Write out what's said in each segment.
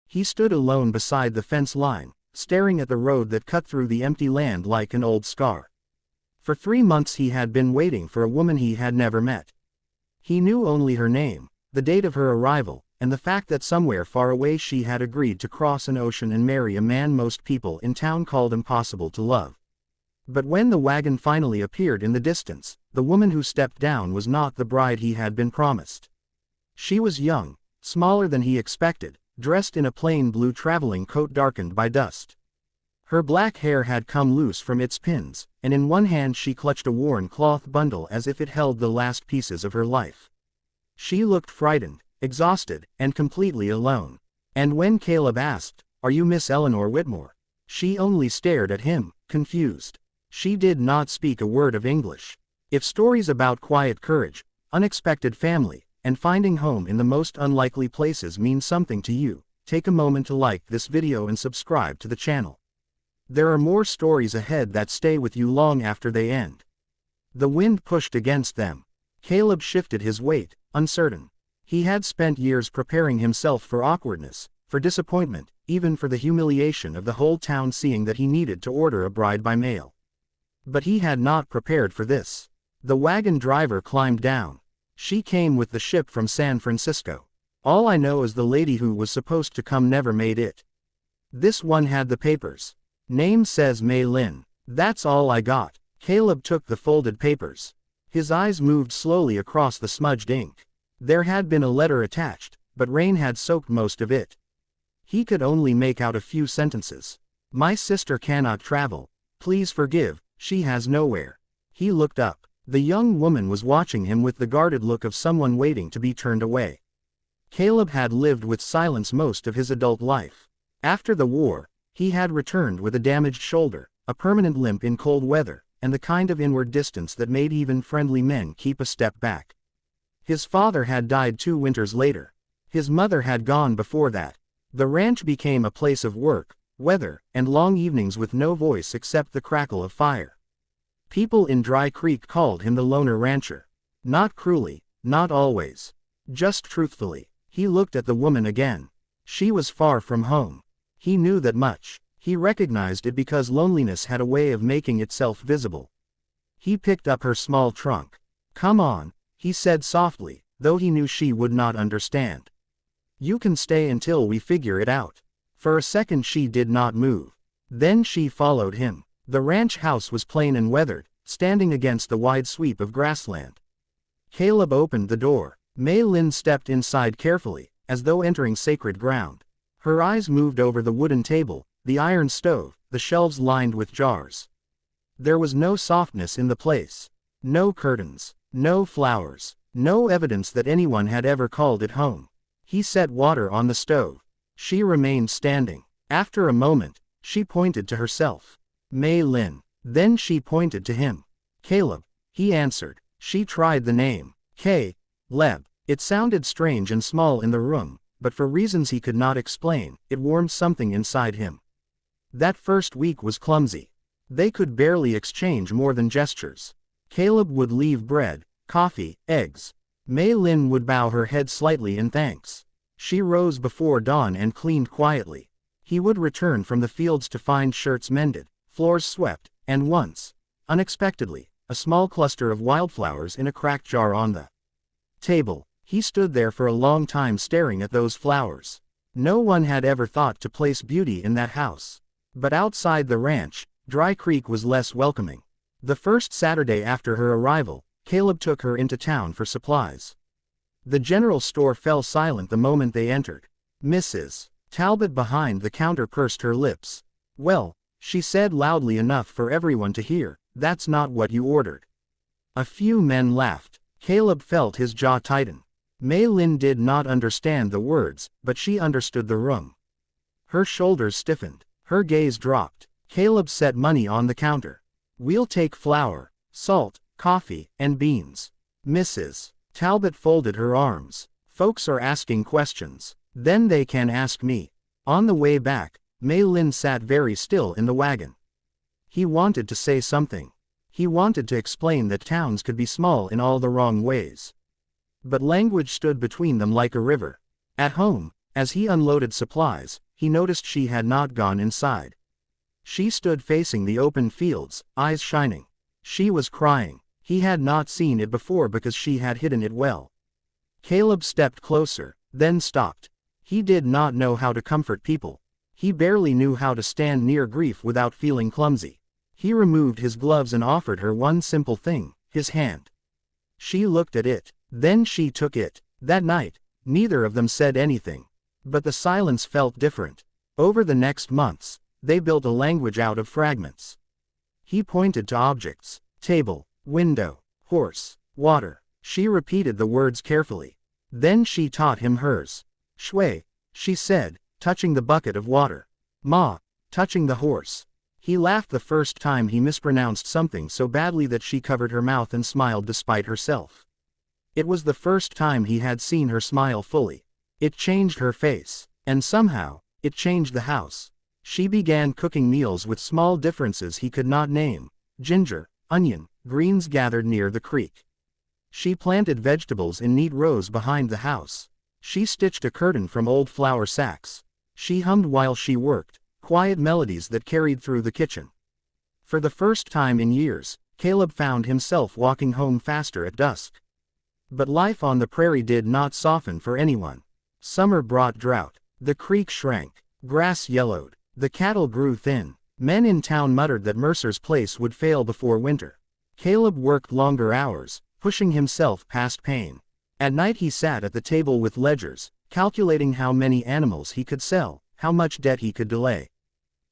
He stood alone beside the fence line, staring at the road that cut through the empty land like an old scar. For 3 months he had been waiting for a woman he had never met. He knew only her name, the date of her arrival, and the fact that somewhere far away she had agreed to cross an ocean and marry a man most people in town called impossible to love. But when the wagon finally appeared in the distance, the woman who stepped down was not the bride he had been promised. She was young, smaller than he expected, dressed in a plain blue traveling coat darkened by dust. Her black hair had come loose from its pins, and in one hand she clutched a worn cloth bundle as if it held the last pieces of her life. She looked frightened, exhausted, and completely alone. And when Caleb asked, "Are you Miss Eleanor Whitmore?" she only stared at him, confused. She did not speak a word of English. If stories about quiet courage, unexpected family, and finding home in the most unlikely places mean something to you, take a moment to like this video and subscribe to the channel. There are more stories ahead that stay with you long after they end. The wind pushed against them. Caleb shifted his weight, uncertain. He had spent years preparing himself for awkwardness, for disappointment, even for the humiliation of the whole town seeing that he needed to order a bride by mail. But he had not prepared for this. The wagon driver climbed down. "She came with the ship from San Francisco. All I know is the lady who was supposed to come never made it. This one had the papers. Name says Mei Lin. That's all I got." Caleb took the folded papers. His eyes moved slowly across the smudged ink. There had been a letter attached, but rain had soaked most of it. He could only make out a few sentences. "My sister cannot travel. Please forgive, she has nowhere." He looked up. The young woman was watching him with the guarded look of someone waiting to be turned away. Caleb had lived with silence most of his adult life. After the war, he had returned with a damaged shoulder, a permanent limp in cold weather, and the kind of inward distance that made even friendly men keep a step back. His father had died 2 winters later. His mother had gone before that. The ranch became a place of work, weather, and long evenings with no voice except the crackle of fire. People in Dry Creek called him the loner rancher. Not cruelly, not always. Just truthfully. He looked at the woman again. She was far from home. He knew that much. He recognized it because loneliness had a way of making itself visible. He picked up her small trunk. "Come on," he said softly, though he knew she would not understand. "You can stay until we figure it out." For a second she did not move. Then she followed him. The ranch house was plain and weathered, standing against the wide sweep of grassland. Caleb opened the door. Mei Lin stepped inside carefully, as though entering sacred ground. Her eyes moved over the wooden table, the iron stove, the shelves lined with jars. There was no softness in the place. No curtains. No flowers. No evidence that anyone had ever called it home. He set water on the stove. She remained standing. After a moment, she pointed to herself. "Mei Lin." Then she pointed to him. "Caleb," he answered. She tried the name. Caleb. It sounded strange and small in the room, but for reasons he could not explain, it warmed something inside him. That first week was clumsy. They could barely exchange more than gestures. Caleb would leave bread, coffee, eggs. Mei Lin would bow her head slightly in thanks. She rose before dawn and cleaned quietly. He would return from the fields to find shirts mended, floors swept, and once, unexpectedly, a small cluster of wildflowers in a cracked jar on the table. He stood there for a long time staring at those flowers. No one had ever thought to place beauty in that house. But outside the ranch, Dry Creek was less welcoming. The first Saturday after her arrival, Caleb took her into town for supplies. The general store fell silent the moment they entered. Mrs. Talbot behind the counter pursed her lips. "Well," she said loudly enough for everyone to hear, "that's not what you ordered." A few men laughed. Caleb felt his jaw tighten. Mei Lin did not understand the words, but she understood the room. Her shoulders stiffened. Her gaze dropped. Caleb set money on the counter. "We'll take flour, salt, coffee, and beans." Mrs. Talbot folded her arms. "Folks are asking questions. Then they can ask me." On the way back, Mei Lin sat very still in the wagon. He wanted to say something. He wanted to explain that towns could be small in all the wrong ways. But language stood between them like a river. At home, As he unloaded supplies, he noticed she had not gone inside. She stood facing the open fields, eyes shining. She was crying. He had not seen it before because she had hidden it well. Caleb stepped closer, then stopped. He did not know how to comfort people. He barely knew how to stand near grief without feeling clumsy. He removed his gloves and offered her one simple thing, his hand. She looked at it. Then she took it. That night, neither of them said anything. But the silence felt different. Over the next months, they built a language out of fragments. He pointed to objects: table, window, horse, water. She repeated the words carefully. Then she taught him hers. Shui, she said, touching the bucket of water. Ma, touching the horse. He laughed the first time he mispronounced something so badly that she covered her mouth and smiled despite herself. It was the first time he had seen her smile fully. It changed her face. And somehow, it changed the house. She began cooking meals with small differences he could not name: ginger, onion, greens gathered near the creek. She planted vegetables in neat rows behind the house. She stitched a curtain from old flour sacks. She hummed while she worked, quiet melodies that carried through the kitchen. For the first time in years, Caleb found himself walking home faster at dusk. But life on the prairie did not soften for anyone. Summer brought drought. The creek shrank. Grass yellowed. The cattle grew thin. Men in town muttered that Mercer's place would fail before winter. Caleb worked longer hours, pushing himself past pain. At night he sat at the table with ledgers, calculating how many animals he could sell, how much debt he could delay.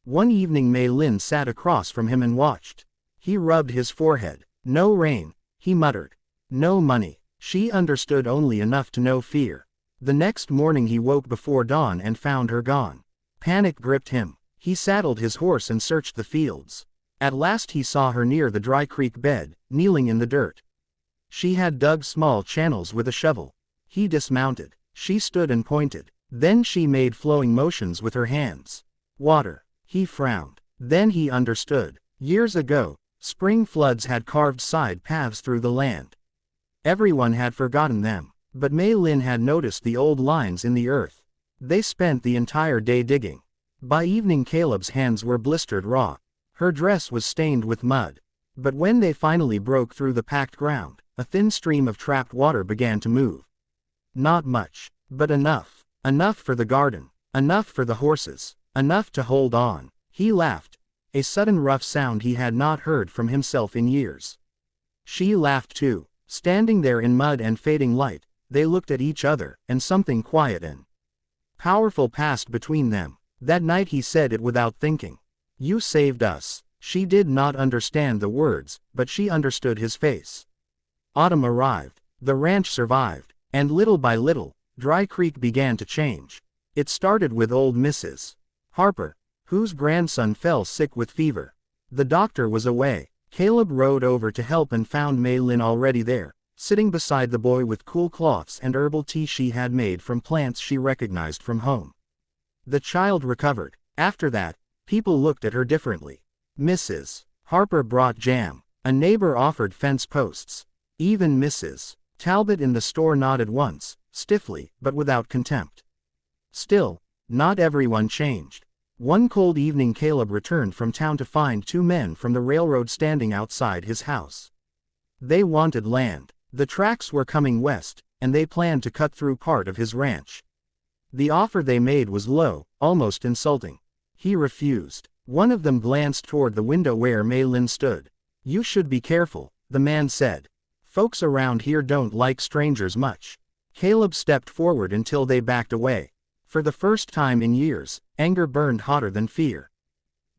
One evening Mei Lin sat across from him and watched. He rubbed his forehead. No rain, he muttered. No money. She understood only enough to know fear. The next morning he woke before dawn and found her gone. Panic gripped him. He saddled his horse and searched the fields. At last he saw her near the dry creek bed, kneeling in the dirt. She had dug small channels with a shovel. He dismounted. She stood and pointed. Then she made flowing motions with her hands. Water. He frowned. Then he understood. Years ago, spring floods had carved side paths through the land. Everyone had forgotten them. But Mei Lin had noticed the old lines in the earth. They spent the entire day digging. By evening Caleb's hands were blistered raw. Her dress was stained with mud. But when they finally broke through the packed ground, a thin stream of trapped water began to move. Not much, but enough. Enough for the garden. Enough for the horses. Enough to hold on. He laughed. A sudden rough sound he had not heard from himself in years. She laughed too. Standing there in mud and fading light, they looked at each other, and something quiet and powerful passed between them. That night he said it without thinking. You saved us. She did not understand the words, but she understood his face. Autumn arrived. The ranch survived. And little by little, Dry Creek began to change. It started with old Mrs. Harper, whose grandson fell sick with fever. The doctor was away. Caleb rode over to help and found Mei Lin already there, sitting beside the boy with cool cloths and herbal tea she had made from plants she recognized from home. The child recovered. After that, people looked at her differently. Mrs. Harper brought jam. A neighbor offered fence posts. Even Mrs. Talbot in the store nodded once, stiffly, but without contempt. Still, not everyone changed. One cold evening Caleb returned from town to find two men from the railroad standing outside his house. They wanted land. The tracks were coming west, and they planned to cut through part of his ranch. The offer they made was low, almost insulting. He refused. One of them glanced toward the window where Mei Lin stood. You should be careful, the man said. Folks around here don't like strangers much. Caleb stepped forward until they backed away. For the first time in years, anger burned hotter than fear.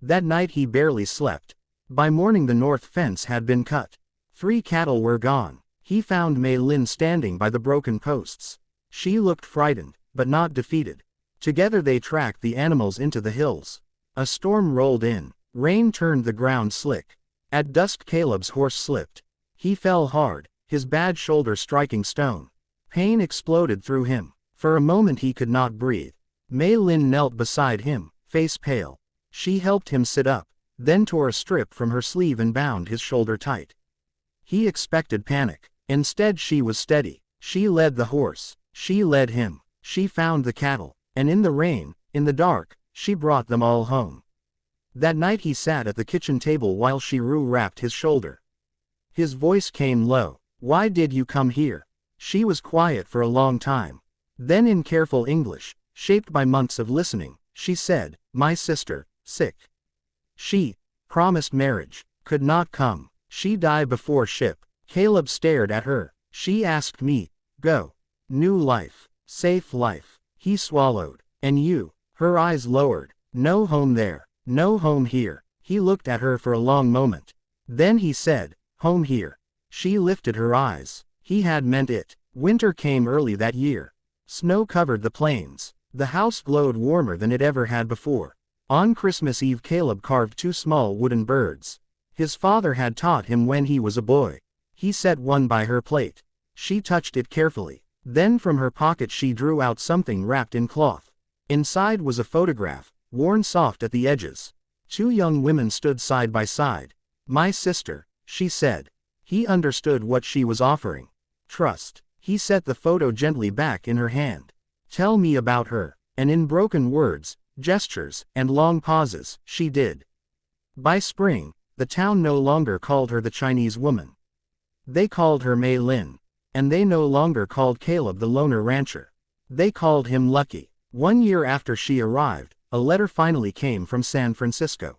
That night he barely slept. By morning the north fence had been cut. 3 cattle were gone. He found Mei Lin standing by the broken posts. She looked frightened, but not defeated. Together they tracked the animals into the hills. A storm rolled in. Rain turned the ground slick. At dusk Caleb's horse slipped. He fell hard, his bad shoulder striking stone. Pain exploded through him. For a moment he could not breathe. Mei Lin knelt beside him, face pale. She helped him sit up, then tore a strip from her sleeve and bound his shoulder tight. He expected panic. Instead she was steady. She led the horse. She led him. She found the cattle. And in the rain, in the dark, she brought them all home. That night he sat at the kitchen table while she wrapped his shoulder. His voice came low. "Why did you come here?" She was quiet for a long time. Then in careful English, shaped by months of listening, she said, "My sister, sick. She promised marriage, could not come. She died before ship." Caleb stared at her. "She asked me, go. New life, safe life." He swallowed. "And you?" Her eyes lowered. "No home there, no home here." He looked at her for a long moment. Then he said, "Home here." She lifted her eyes. He had meant it. Winter came early that year. Snow covered the plains. The house glowed warmer than it ever had before. On Christmas Eve Caleb carved 2 small wooden birds. His father had taught him when he was a boy. He set one by her plate. She touched it carefully. Then from her pocket she drew out something wrapped in cloth. Inside was a photograph, worn soft at the edges. 2 young women stood side by side. "My sister," she said. He understood what she was offering. Trust. He set the photo gently back in her hand. "Tell me about her." And in broken words, gestures, and long pauses, she did. By spring, the town no longer called her the Chinese woman. They called her Mei Lin. And they no longer called Caleb the loner rancher. They called him Lucky. 1 year after she arrived, a letter finally came from San Francisco.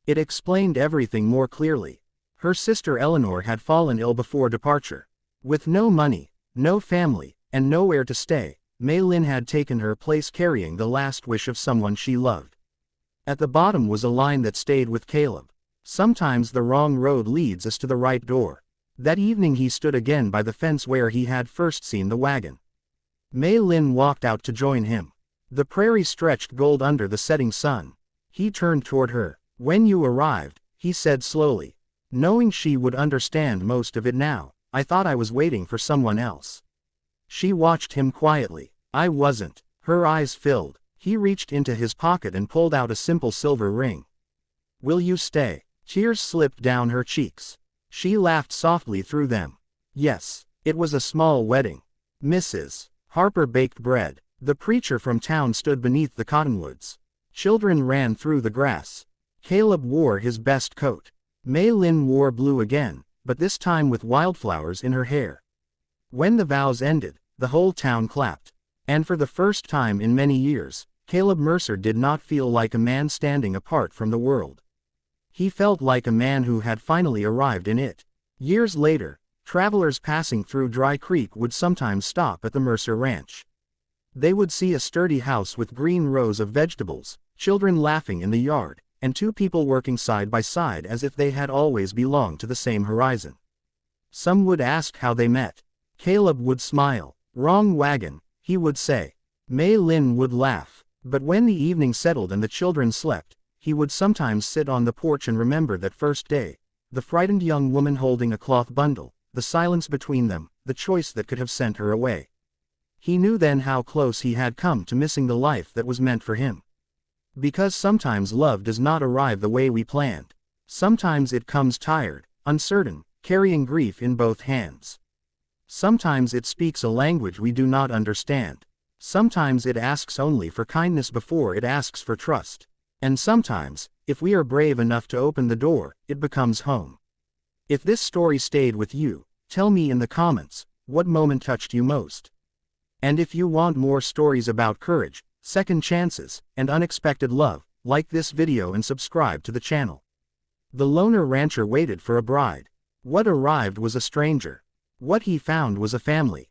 It explained everything more clearly. Her sister Eleanor had fallen ill before departure. With no money, no family, and nowhere to stay, Mei Lin had taken her place carrying the last wish of someone she loved. At the bottom was a line that stayed with Caleb. "Sometimes the wrong road leads us to the right door." That evening he stood again by the fence where he had first seen the wagon. Mei Lin walked out to join him. The prairie stretched gold under the setting sun. He turned toward her. "When you arrived," he said slowly, knowing she would understand most of it now, "I thought I was waiting for someone else." She watched him quietly. "I wasn't." Her eyes filled. He reached into his pocket and pulled out a simple silver ring. "Will you stay?" Tears slipped down her cheeks. She laughed softly through them. Yes. It was a small wedding. Mrs. Harper baked bread. The preacher from town stood beneath the cottonwoods. Children ran through the grass. Caleb wore his best coat. Mei Lin wore blue again, but this time with wildflowers in her hair. When the vows ended, the whole town clapped. And for the first time in many years, Caleb Mercer did not feel like a man standing apart from the world. He felt like a man who had finally arrived in it. Years later, travelers passing through Dry Creek would sometimes stop at the Mercer Ranch. They would see a sturdy house with green rows of vegetables, children laughing in the yard, and 2 people working side by side as if they had always belonged to the same horizon. Some would ask how they met. Caleb would smile. "Wrong wagon," he would say. Mei Lin would laugh. But when the evening settled and the children slept, he would sometimes sit on the porch and remember that first day, the frightened young woman holding a cloth bundle, the silence between them, the choice that could have sent her away. He knew then how close he had come to missing the life that was meant for him. Because sometimes love does not arrive the way we planned. Sometimes it comes tired, uncertain, carrying grief in both hands. Sometimes it speaks a language we do not understand. Sometimes it asks only for kindness before it asks for trust. And sometimes, if we are brave enough to open the door, it becomes home. If this story stayed with you, tell me in the comments, what moment touched you most? And if you want more stories about courage, second chances, and unexpected love, like this video and subscribe to the channel. The loner rancher waited for a bride. What arrived was a stranger. What he found was a family.